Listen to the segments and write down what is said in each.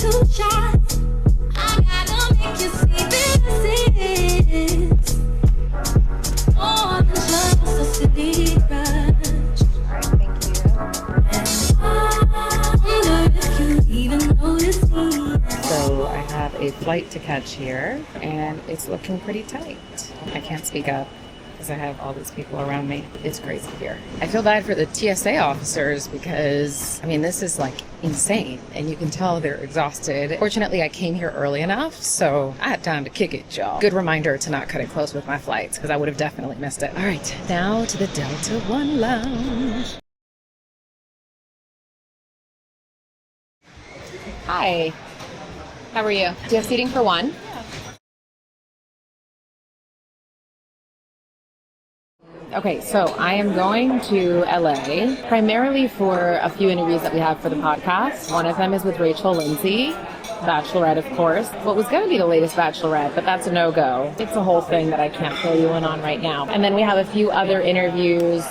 too shy. I gotta make you see this is more than just a silly rush. Alright, thank you. And I wonder if you even notice me. So I have a flight to catch here, and it's looking pretty tight. I can't speak up because I have all these people around me. It's crazy here. I feel bad for the TSA officers because, I mean, this is like insane, and you can tell they're exhausted. Fortunately, I came here early enough, so I had time to kick it, y'all. Good reminder to not cut it close with my flights because I would have definitely missed it. All right, now to the Delta One Lounge. Hi. How are you? Do you have seating for one? Okay, so I am going to LA primarily for a few interviews that we have for the podcast. One of them is with Lindsay, Bachelorette, of course. What was going to be the latest Bachelorette, but that's a no-go. It's a whole thing that I can't fill you in on right now. And then we have a few other interviews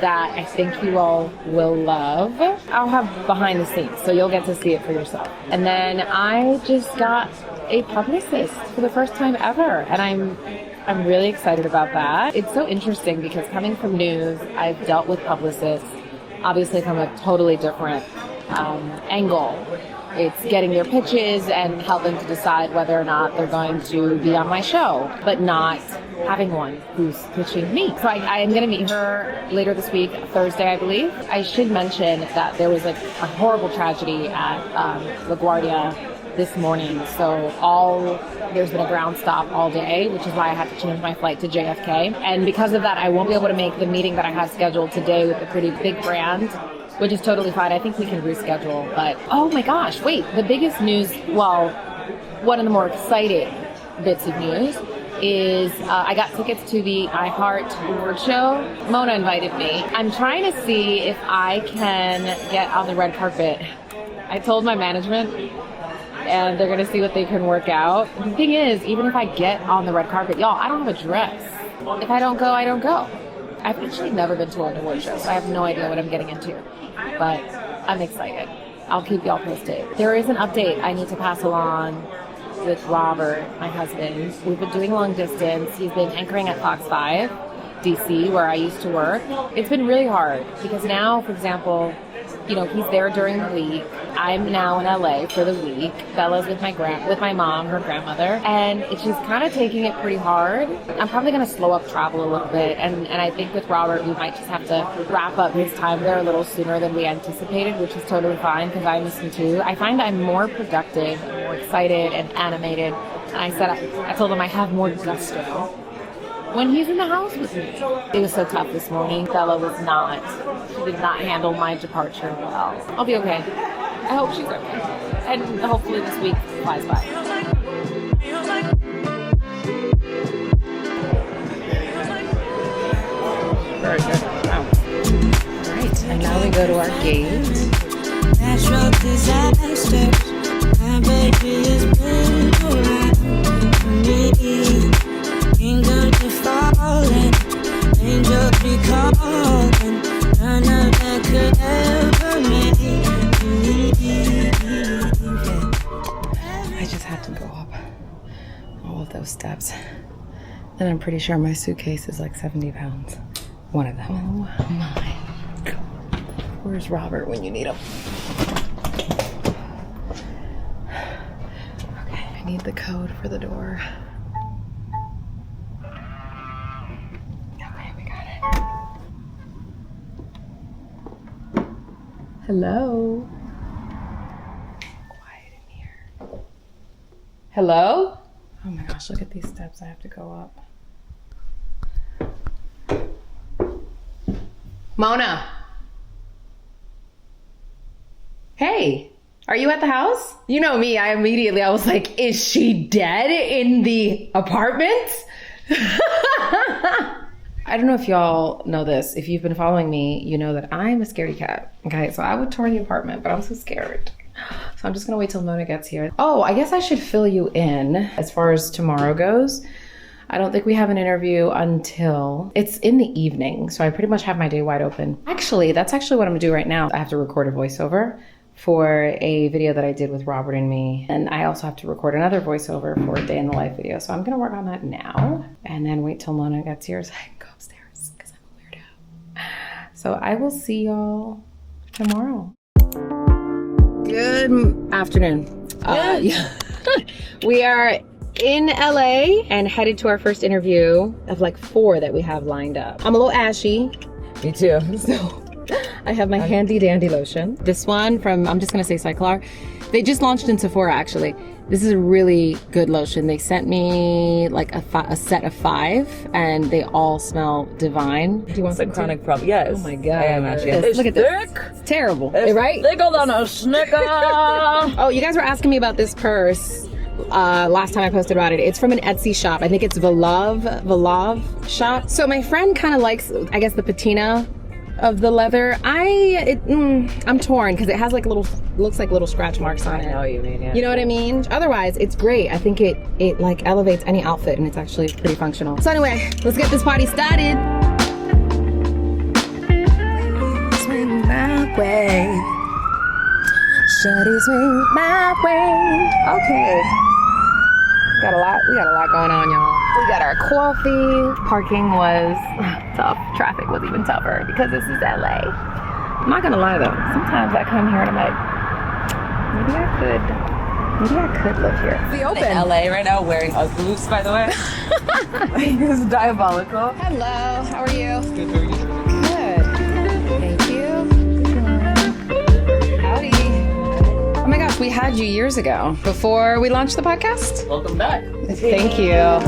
that I think you all will love. I'll have behind the scenes, so you'll get to see it for yourself. And then I just got a publicist for the first time ever, and I'm really excited about that. It's so interesting because coming from news, I've dealt with publicists, obviously from a totally different angle. It's getting their pitches and helping to decide whether or not they're going to be on my show, but not having one who's pitching me. So I am going to meet her later this week, Thursday, I believe. I should mention that there was like a horrible tragedy at LaGuardia this morning. So there's been a ground stop all day, which is why I had to change my flight to JFK. And because of that, I won't be able to make the meeting that I have scheduled today with a pretty big brand, which is totally fine. I think we can reschedule. But oh my gosh, wait, the biggest news, well, one of the more exciting bits of news is I got tickets to the iHeart award show. Mona invited me. I'm trying to see if I can get on the red carpet. I told my management, and they're going to see what they can work out. The thing is, even if I get on the red carpet, y'all, I don't have a dress. If I don't go, I don't go. I've actually never been to an award show, so I have no idea what I'm getting into. But I'm excited. I'll keep y'all posted. There is an update I need to pass along with Robert, my husband. We've been doing long distance. He's been anchoring at Fox 5, DC, where I used to work. It's been really hard because now, for example, you know, he's there during the week. I'm now in LA for the week. Bella's with my mom, her grandmother, and she's kind of taking it pretty hard. I'm probably going to slow up travel a little bit, and I think with Robert, we might just have to wrap up his time there a little sooner than we anticipated, which is totally fine because I miss him too. I find I'm more productive, more excited, and animated. And I told him I have more gusto when he's in the house with me. It was so tough this morning. Bella was not. She did not handle my departure well. I'll be okay. I hope she's okay. And hopefully this week flies by. Very good. Wow. All right, and now we go to our gate. Natural disasters. My baby is built around me. Kingdom to falling, angel be calling, none of that could ever make me. I just had to go up all of those steps. And I'm pretty sure my suitcase is like 70 pounds. One of them. Oh my God. Where's Robert when you need him? Okay, I need the code for the door. Hello? Quiet in here. Hello? Oh my gosh, look at these steps I have to go up. Mona! Hey! Are you at the house? You know me, I was like, is she dead in the apartment? I don't know if y'all know this. If you've been following me, you know that I'm a scaredy cat. Okay, so I would tour the apartment, but I'm so scared. So I'm just gonna wait till Mona gets here. Oh, I guess I should fill you in as far as tomorrow goes. I don't think we have an interview until it's in the evening. So I pretty much have my day wide open. Actually, that's actually what I'm gonna do right now. I have to record a voiceover for a video that I did with Robert and me. And I also have to record another voiceover for a day in the life video. So I'm gonna work on that now and then wait till Mona gets here so I can go upstairs because I'm a weirdo. So I will see y'all tomorrow. Good afternoon. We are in LA and headed to our first interview of like 4 that we have lined up. I'm a little ashy. Me too. So I have my handy dandy lotion. This one from, I'm just gonna say Cyclar. They just launched in Sephora actually. This is a really good lotion. They sent me like a set of 5 and they all smell divine. Do you want some chronic problem? Yes. Oh my God. I am actually. Look at this. It's terrible, right? Thicker than a snicker. Oh, you guys were asking me about this purse. Last time I posted about it. It's from an Etsy shop. I think it's Velov shop. So my friend kind of likes, I guess, the patina of the leather. I'm torn because it has like looks like little scratch marks on it. I know what you mean, yeah. You know what I mean? Otherwise, it's great. I think it like elevates any outfit and it's actually pretty functional. So anyway, let's get this party started. Swing my way. Shawty swing my way. Okay. We got a lot going on, y'all. We got our coffee. Parking was tough. Traffic was even tougher because this is LA. I'm not gonna lie though. Sometimes I come here and I'm like, maybe I could live here. We open. In LA right now wearing Ugg boots, by the way. This is diabolical. Hello, how are you? Good, very good. Good. Thank you. Howdy. Oh my gosh, we had you years ago before we launched the podcast. Welcome back. Thank you.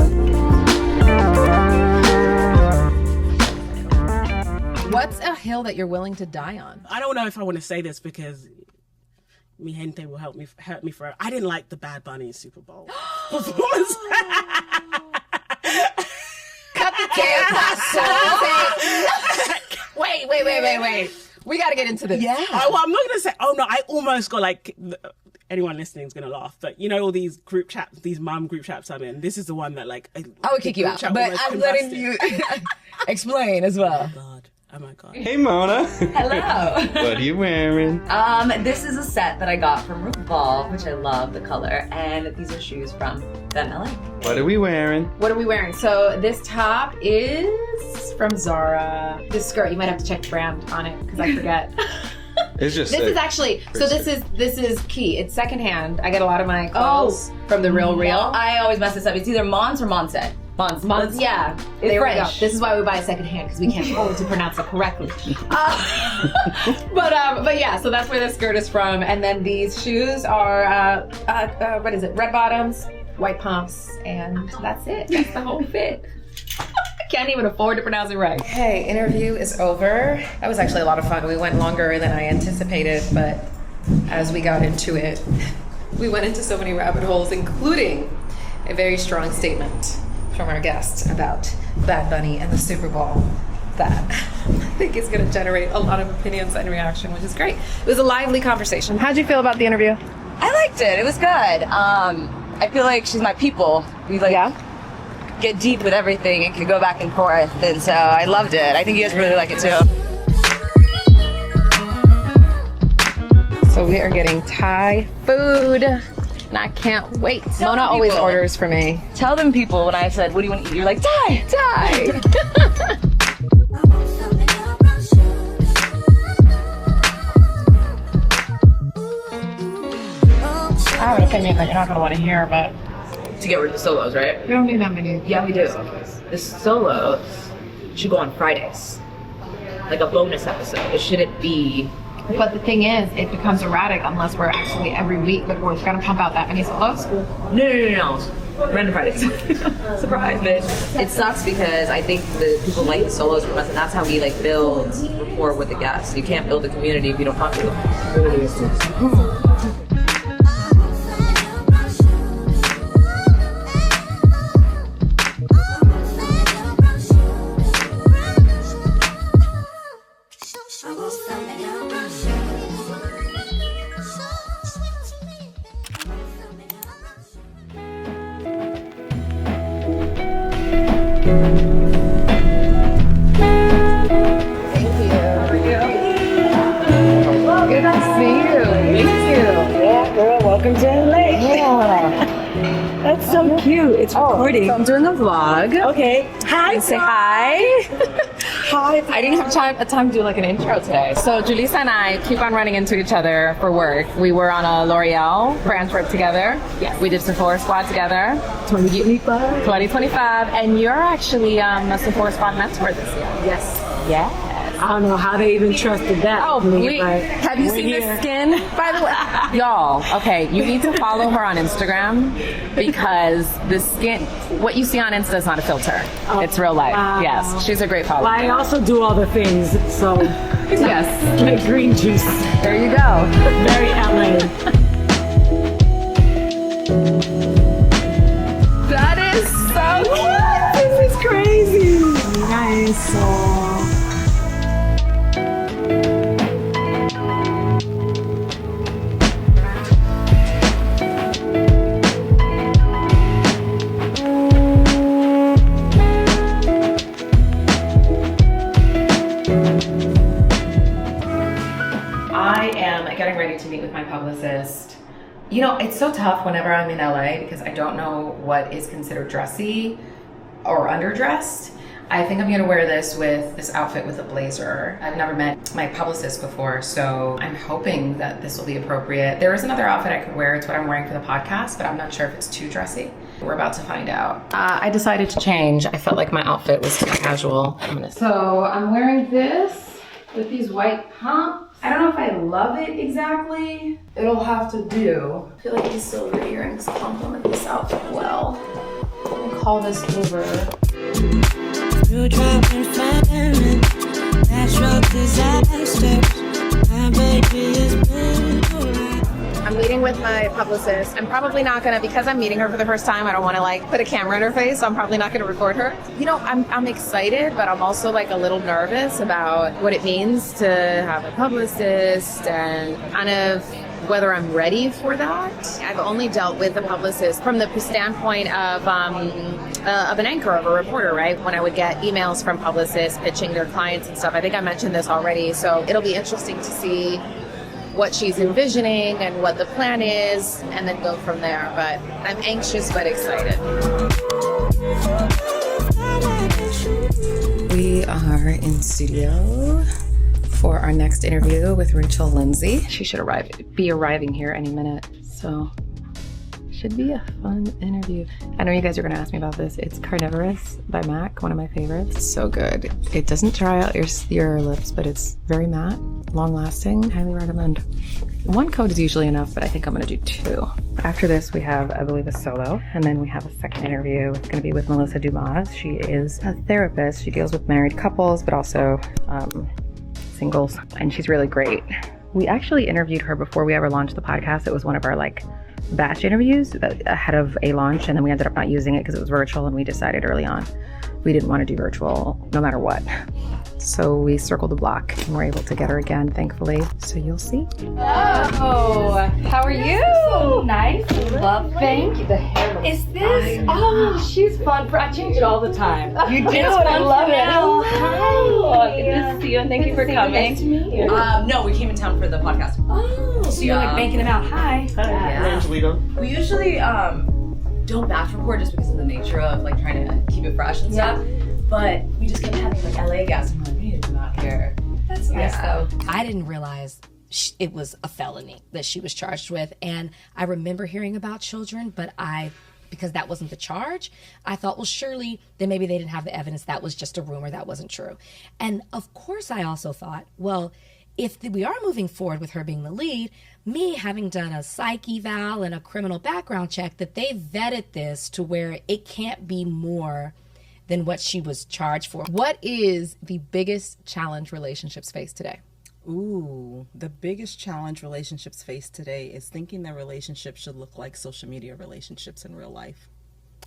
What's a hill that you're willing to die on? I don't know if I want to say this because mi gente will hurt me forever. I didn't like the Bad Bunny Super Bowl performance. Cut the tape. Wait. We got to get into this. Yeah. Well, I'm not going to say, oh no, I almost got like, anyone listening is going to laugh, but you know all these group chats, these mom group chats I'm in, this is the one that like... I would kick you out, but I'm letting you explain as well. Oh my God. Hey Mona. Hello. What are you wearing? This is a set that I got from RuPaul, which I love the color, and these are shoes from them LA. What are we wearing? What are we wearing? So this top is from Zara. This skirt, you might have to check the brand on it because I forget. It's just This is actually, so this is key. It's secondhand. I get a lot of my clothes from the Real. I always mess this up. It's either Mons or Monset. Mons. Yeah, It's there French. we go. This is why we buy secondhand because we can't hold to pronounce it correctly. But yeah, so that's where this skirt is from. And then these shoes are what is it? Red bottoms, white pumps, and that's it. That's the whole fit. Can't even afford to pronounce it right. Hey, interview is over. That was actually a lot of fun. We went longer than I anticipated, but as we got into it, we went into so many rabbit holes, including a very strong statement from our guest about Bad Bunny and the Super Bowl that I think is going to generate a lot of opinions and reaction, which is great. It was a lively conversation. How'd you feel about the interview? I liked it. It was good. I feel like she's my people. We get deep with everything and can go back and forth, and so I loved it. I think you guys really like it too. So we are getting Thai food, and I can't wait. Mona always orders for me. Tell them people when I said, what do you want to eat? You're like, Thai! I have an opinion that you're not going to want to hear, but To get rid of the solos, right? we don't need that many. Yeah, we do. The solos should go on Fridays. Like a bonus episode. It shouldn't be... But the thing is, it becomes erratic unless we're actually every week, but we're going to pump out that many solos. No. Random Fridays. Surprise, bitch. It sucks because I think the people like the solos from us, and that's how we build rapport with the guests. You can't build a community if you don't talk to them. Good to see you. you? It's recording. So I'm doing a vlog. Okay. Hi. Say hi. Hi. I didn't have time to do like an intro today. So Julissa and I keep on running into each other for work. We were on a L'Oreal brand trip together. Yes. We did Sephora Squad together. 2025. And you're actually a Sephora Squad mentor this year. Yes. Yes. I don't know how they even trusted that. Oh, but have you seen here. the skin? By the way, y'all, okay, you need to follow her on Instagram because the skin, what you see on Insta is not a filter. It's real life. Yes, she's a great follower. I also do all the things, so Yes. like green juice. There you go. Very LA. That is so cute. This is crazy. Nice. I am getting ready to meet with my publicist. You know, it's so tough whenever I'm in LA because I don't know what is considered dressy or underdressed. I think I'm gonna wear this with this outfit with a blazer. I've never met my publicist before, so I'm hoping that this will be appropriate. There is another outfit I could wear. It's what I'm wearing for the podcast, but I'm not sure if it's too dressy. We're about to find out. I decided to change. I felt like my outfit was too casual. So I'm wearing this with these white pumps. I don't know if I love it exactly. It'll have to do. I feel like these silver earrings complement this outfit well. I'm gonna call this over. Through dropping famine, natural disasters. My baby is blue. I'm meeting with my publicist. I'm probably not gonna, because I'm meeting her for the first time, I don't wanna like put a camera in her face, so I'm probably not gonna record her. You know, I'm excited, but I'm also like a little nervous about what it means to have a publicist and kind of whether I'm ready for that. I've only dealt with a publicist from the standpoint of an anchor, of a reporter, right? When I would get emails from publicists pitching their clients and stuff. I think I mentioned this already, so it'll be interesting to see what she's envisioning and what the plan is, and then go from there. But I'm anxious but excited. We are in studio for our next interview with Rachel Lindsay. She should be arriving here any minute, so should be a fun interview. I know you guys are gonna ask me about this. It's Carnivorous by MAC, one of my favorites. It's so good. It doesn't dry out your lips, but it's very matte, long lasting. Highly recommend. One coat is usually enough, but I think I'm gonna do 2. After this, we have, I believe, a solo, and then we have a second interview. It's gonna be with Melissa Dumas. She is a therapist. She deals with married couples, but also singles, and she's really great. We actually interviewed her before we ever launched the podcast. It was one of our like batch interviews ahead of a launch, and then we ended up not using it because it was virtual, and we decided early on we didn't want to do virtual no matter what. So we circled the block and we're able to get her again, thankfully. So you'll see. Oh, how are you? So nice, lovely. Thank you. The hair looks Is this? Oh, she's fun. I change it all the time. You do. I love it. Oh, hi. Good to see you, and thank you for coming. Nice to meet you. No, we came in town for the podcast. Oh, so you're like banking them out. Hi. Yeah. Angelito. We usually don't batch record just because of the nature of like trying to keep it fresh and stuff. But we just kept having like LA guests, and we're like, we need to come out here. That's nice though. I didn't realize it was a felony that she was charged with, and I remember hearing about children, but because that wasn't the charge, I thought, well, surely then maybe they didn't have the evidence. That was just a rumor. That wasn't true. And of course, I also thought, well, if we are moving forward with her being the lead, me having done a psych eval and a criminal background check, that they vetted this to where it can't be more than what she was charged for. What is the biggest challenge relationships face today? Ooh, the biggest challenge relationships face today is thinking that relationships should look like social media relationships in real life.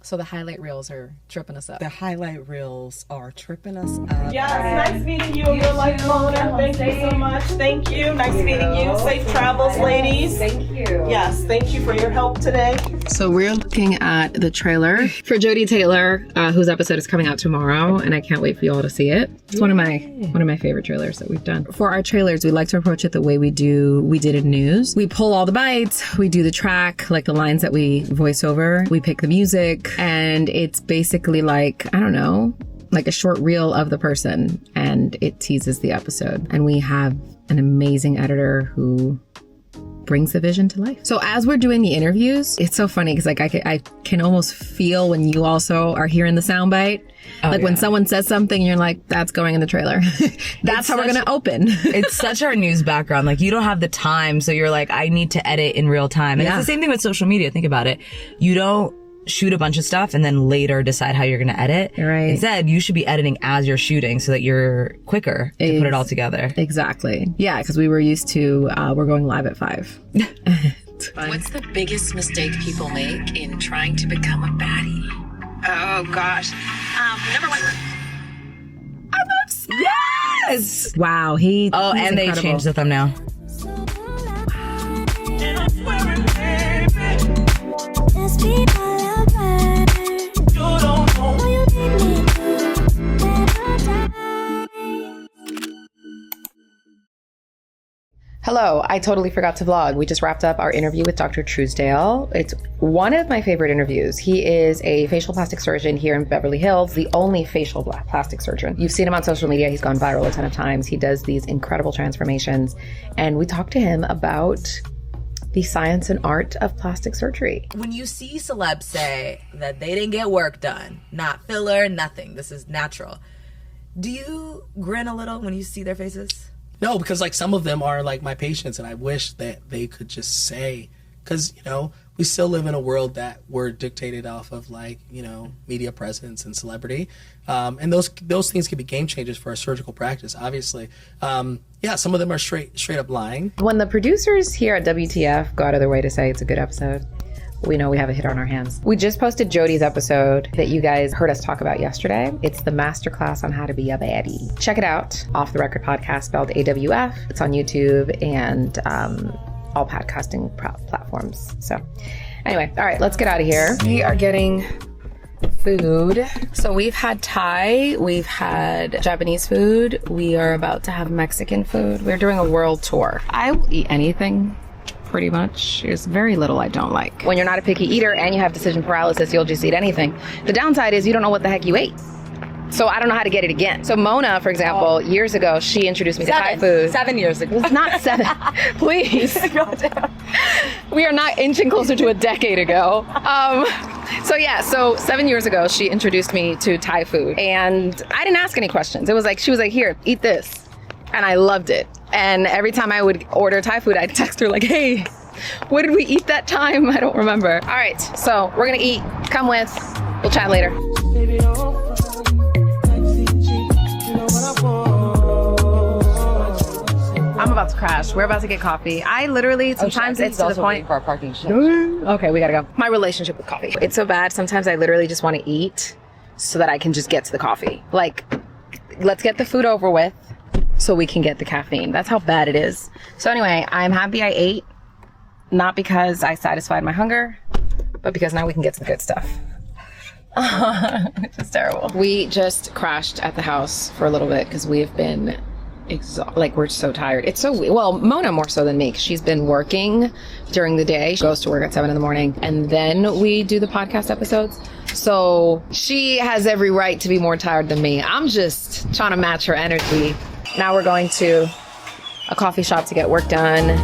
So the highlight reels are tripping us up. The highlight reels are tripping us up. Yeah, it's nice meeting you in real life. Mona. Thank you so much. Thank you. Nice meeting you. Safe travels, ladies. Thank you. Yes, thank you for your help today. So we're looking at the trailer for Jodie Taylor, whose episode is coming out tomorrow, and I can't wait for you all to see it. It's one of my favorite trailers that we've done. For our trailers, we like to approach it the way we did in news. We pull all the bites, we do the track, like the lines that we voice over, we pick the music, and it's basically like, I don't know, like a short reel of the person, and it teases the episode. And we have an amazing editor who brings the vision to life. So as we're doing the interviews, it's so funny because like I can almost feel when you also are hearing the soundbite. When someone says something, you're like, that's going in the trailer. That's how we're going to open. It's such our news background. Like, you don't have the time, so you're like, I need to edit in real time. And it's the same thing with social media. Think about it. You don't shoot a bunch of stuff and then later decide how you're going to edit. Right. Instead, you should be editing as you're shooting so that you're quicker to put it all together. Exactly. Yeah, because we were used to, we're going live at 5. What's the biggest mistake people make in trying to become a baddie? Oh, gosh. Number 1. I'm obsessed. Yes! Wow, and incredible. they changed the thumbnail. Hello, I totally forgot to vlog. We just wrapped up our interview with Dr. Truesdale. It's one of my favorite interviews. He is a facial plastic surgeon here in Beverly Hills, the only facial plastic surgeon. You've seen him on social media. He's gone viral a ton of times. He does these incredible transformations. And we talked to him about the science and art of plastic surgery. When you see celebs say that they didn't get work done, not filler, nothing, this is natural, do you grin a little when you see their faces? No, because like some of them are like my patients, and I wish that they could just say, because, you know, we still live in a world that we're dictated off of, like, you know, media presence and celebrity. And those things can be game changers for our surgical practice, obviously. Some of them are straight up lying. When the producers here at WTF go out of their way to say it's a good episode, we know we have a hit on our hands. We just posted Jodie's episode that you guys heard us talk about yesterday. It's the masterclass on how to be a baddie. Check it out. Off the Record podcast, spelled AWF. It's on YouTube and all podcasting platforms. So anyway, all right, let's get out of here. We are getting food. So we've had Thai, we've had Japanese food. We are about to have Mexican food. We're doing a world tour. I will eat anything. Pretty much. There's very little I don't like. When you're not a picky eater and you have decision paralysis, you'll just eat anything. The downside is you don't know what the heck you ate. So I don't know how to get it again. So Mona, for example, years ago, she introduced me to Thai food. 7 years ago. It's not 7. Please. We are not inching closer to a decade ago. So 7 years ago, she introduced me to Thai food. And I didn't ask any questions. It was like, she was like, here, eat this. And I loved it. And every time I would order Thai food, I'd text her like, hey, what did we eat that time? I don't remember. All right, so we're gonna eat. Come with. We'll chat later. I'm about to crash. We're about to get coffee. I literally, sometimes it's to the point. For our parking shit. Okay, we gotta go. My relationship with coffee. It's so bad. Sometimes I literally just want to eat so that I can just get to the coffee. Like, let's get the food over with so we can get the caffeine. That's how bad it is. So anyway, I'm happy I ate, not because I satisfied my hunger, but because now we can get to the good stuff. Which is terrible. We just crashed at the house for a little bit because we have been we're so tired. It's so, well, Mona more so than me, because she's been working during the day. She goes to work at 7 a.m. and then we do the podcast episodes. So she has every right to be more tired than me. I'm just trying to match her energy. Now we're going to a coffee shop to get work done.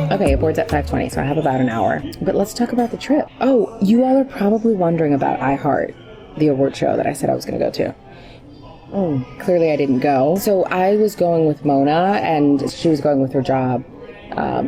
Okay, it boards at 5:20, so I have about an hour. But let's talk about the trip. Oh, you all are probably wondering about iHeart, the award show that I said I was going to go to. Clearly I didn't go. So I was going with Mona, and she was going with her job.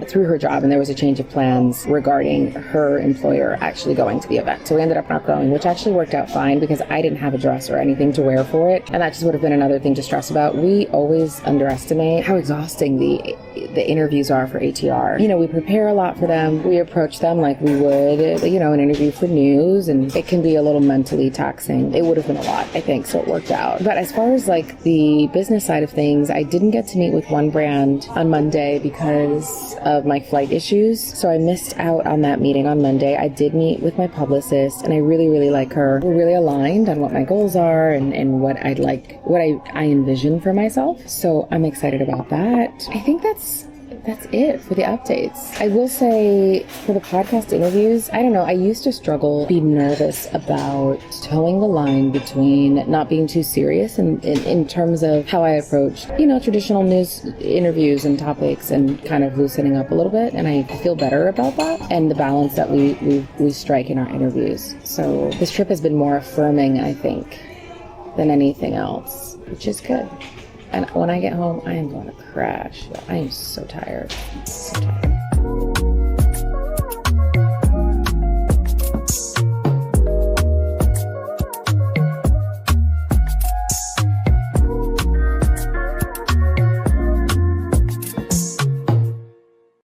Through her job, and there was a change of plans regarding her employer actually going to the event. So we ended up not going, which actually worked out fine because I didn't have a dress or anything to wear for it, and that just would have been another thing to stress about. We always underestimate how exhausting the interviews are for ATR. You know, we prepare a lot for them. We approach them like we would, you know, an interview for news, and it can be a little mentally taxing. It would have been a lot, I think, so it worked out. But as far as like the business side of things, I didn't get to meet with one brand on Monday because of my flight issues. So I missed out on that meeting on Monday. I did meet with my publicist, and I really, really like her. We're really aligned on what my goals are and what I'd like, what I envision for myself. So I'm excited about that. I think that's it for the updates. I will say for the podcast interviews, I don't know, I used to struggle, be nervous about towing the line between not being too serious in terms of how I approached, you know, traditional news interviews and topics, and kind of loosening up a little bit. And I feel better about that and the balance that we strike in our interviews. So this trip has been more affirming, I think, than anything else, which is good. And when I get home, I am going to crash. I am so tired. So tired.